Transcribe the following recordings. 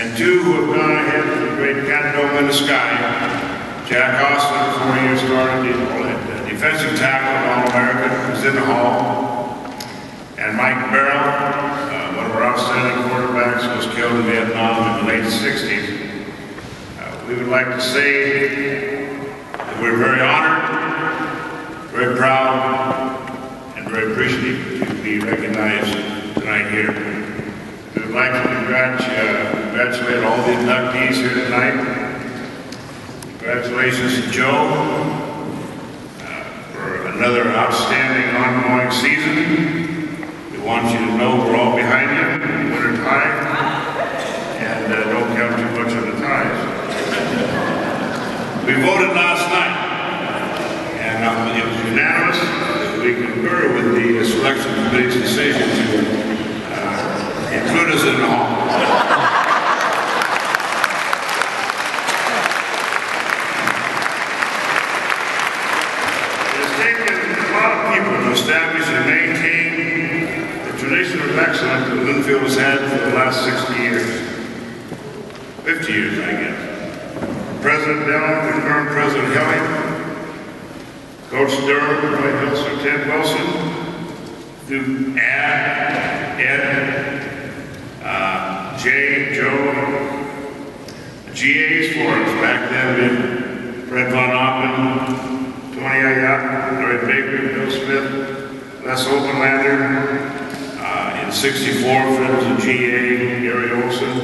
and two who have gone ahead to the great Candome in the sky. Jack Austin, 4-year starter, defensive tackle at All-American, was in the Hall. And Mike Barrow, one of our outstanding quarterbacks, was killed in Vietnam in the late 60s. We would like to say that we're very honored, very proud, and very appreciative to be recognized tonight here. We would like to congratulate all the inductees here tonight. Congratulations to Joe for another outstanding ongoing season. We want you to know we're all behind you, winter tie, and don't count too much on the ties. We voted last night, and it was unanimous that we concur with the selection committee's decision to include us in the Hall. It has taken a lot of people to establish and maintain the tradition of excellence that Linfield has had for the last 60 years. 50 years, I guess. President Dillon, the current President Helling, Coach Durham, Roy Hilser, Ted Wilson, through Ed, Jay, Joe, GAs for us back then, Fred Von Oppen, Tony Ayotte, Larry Baker, Bill Smith, Les Openlander. In '64, Fred was a GA, Gary Olson.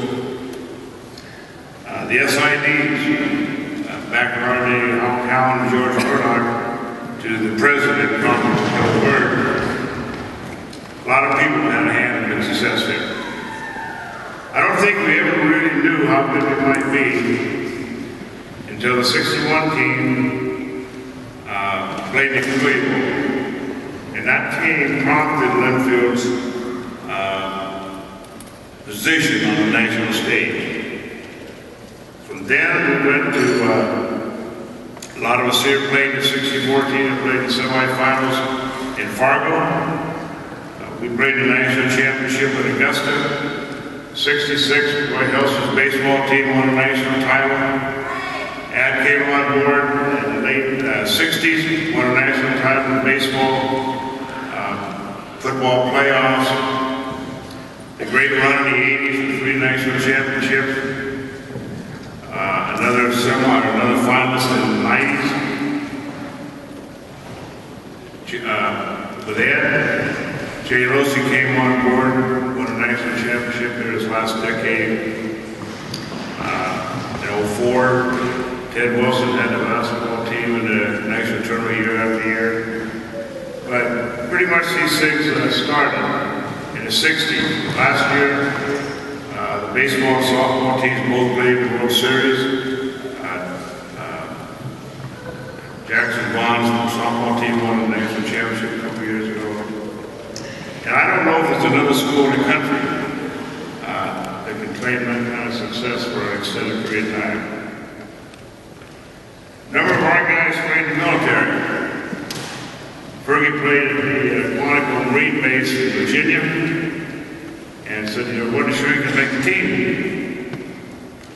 The SIDs, back in our day, Hal Cowan and George Murdoch, to the president, Congress Bill Byrd. A lot of people had a hand in the success here. I don't think we ever really knew how good we might be until the '61 team played the Cleveland. And that team prompted Linfield's position on the national stage. From then we went to, a lot of us here played the '64 team and played the semifinals in Fargo. We played the national championship at Augusta. '66, Roy Hilser's baseball team won a national title. Ad came on board in the late '60s, won a national title in baseball, football playoffs. The great run in the '80s with 3 national championships. Another finalist in the '90s. With Ed, Jay Losey came on board, won a national championship in his last decade. In '04, Ted Wilson had the basketball team in the national tournament year after year. But pretty much these things started in the '60s. Last year, the baseball and softball teams both played the World Series. Jackson Bond's softball team won the national championship a couple years ago. And I don't know if there's another school in the country that can claim that kind of success for an extended period of time. A number of our guys played in the military. Fergie played at the Quantico Marine Base in Virginia and said, wasn't sure he could make the team.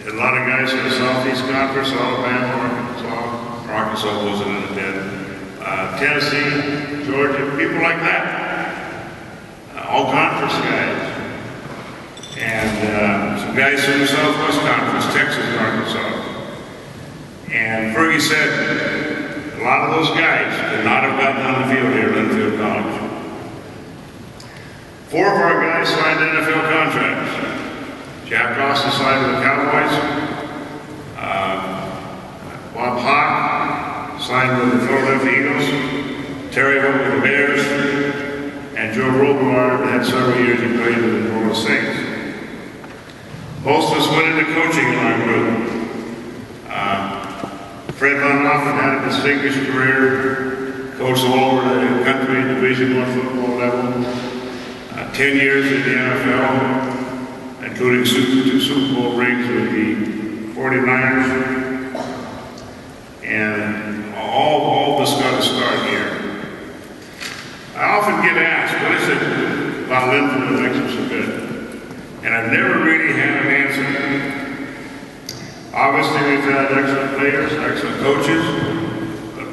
A lot of guys from the Southeast Conference, Alabama, Arkansas wasn't in the bid. Tennessee, Georgia, people like that. All conference guys. And some guys from the Southwest Conference, Texas and Arkansas. And Fergie said, a lot of those guys could not have gotten on the field here at Linfield College. 4 of our guys signed NFL contracts. Jack Austin signed with the Cowboys. Bob Hawk signed with the Philadelphia Eagles. Terry Hope with the Bears. And Joe Robillard had several years he played with the New Orleans Saints. Most of us went into coaching in our group. Fred Von Oppen had a distinguished career, coached all over the country, Division I football level. 10 years in the NFL, including 2 Super Bowl rings with the 49ers. And all this got to start here. I often get asked, what is it about Linfield that makes it so good? and I've never really had an answer. Obviously, we've had excellent players, excellent coaches,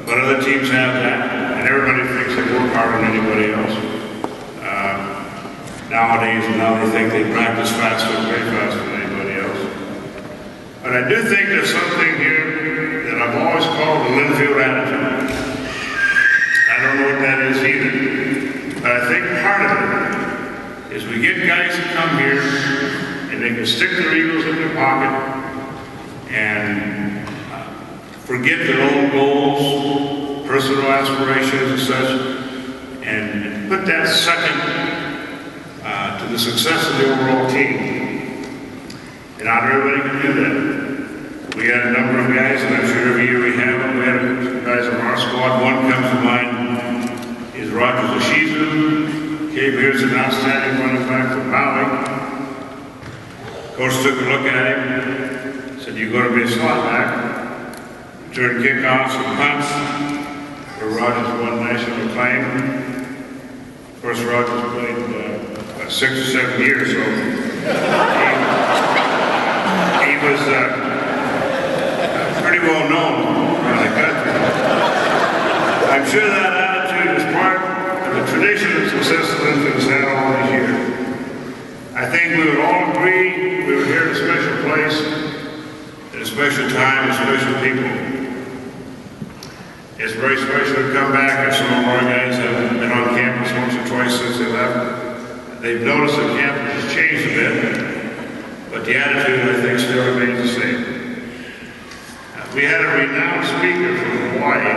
but other teams have that, and everybody thinks they work harder than anybody else. Nowadays, now they think they practice faster, way faster than anybody else. But I do think there's something here that I've always called the Linfield attitude. I don't know what that is either, but I think part of it is we get guys that come here and they can stick their egos in their pocket and forget their own goals, personal aspirations and such, and put that second to the success of the overall team. And not everybody can do that. We had a number of guys, and I'm sure every year we have them. We had some guys on our squad. One comes to mind is Roger Zashizu. Came here as an outstanding running back from Maui. Coach took a look at him, said, "You're going to be a slot back." Returned kickoffs and punts, where Rogers won national acclaim. Of course, Rogers played 6 or 7 years, so he was pretty well known around the country. I'm sure that attitude is part of the tradition of success Linfield has had all these years. I think we would all agree we were here at a special place, at a special time, with special people. It's very special to come back, and some of our guys have been on campus once or twice since they left. They've noticed that campus has changed a bit, but the attitude, I think, still remains the same. We had a renowned speaker from Hawaii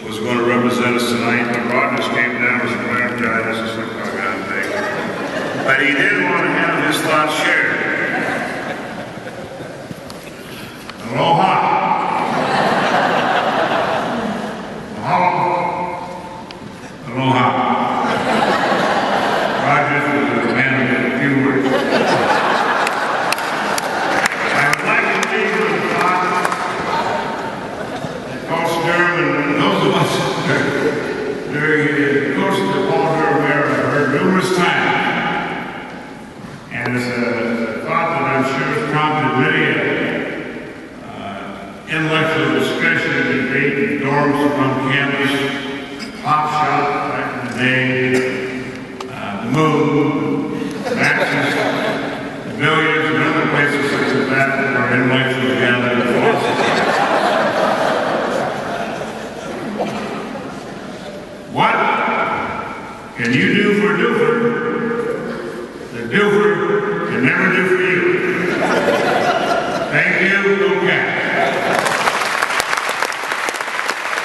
who was going to represent us tonight, but Rogers came down with some laryngitis or some kind of thing. But he did want to have his thoughts shared. Aloha. Aloha. Rogers was a man of a few words. I would like to leave you with a thought that Coach Durham and those of us during the course of the Paul Durham era have heard numerous times. And it's a thought that I'm sure has prompted many intellectual discussion and debate in dorms on campus, pop shop back in the day. Move, Maxis, the billiards, and other places such as that that are intellectually gathered in philosophy. What can you do for Duford that Duford can never do for you?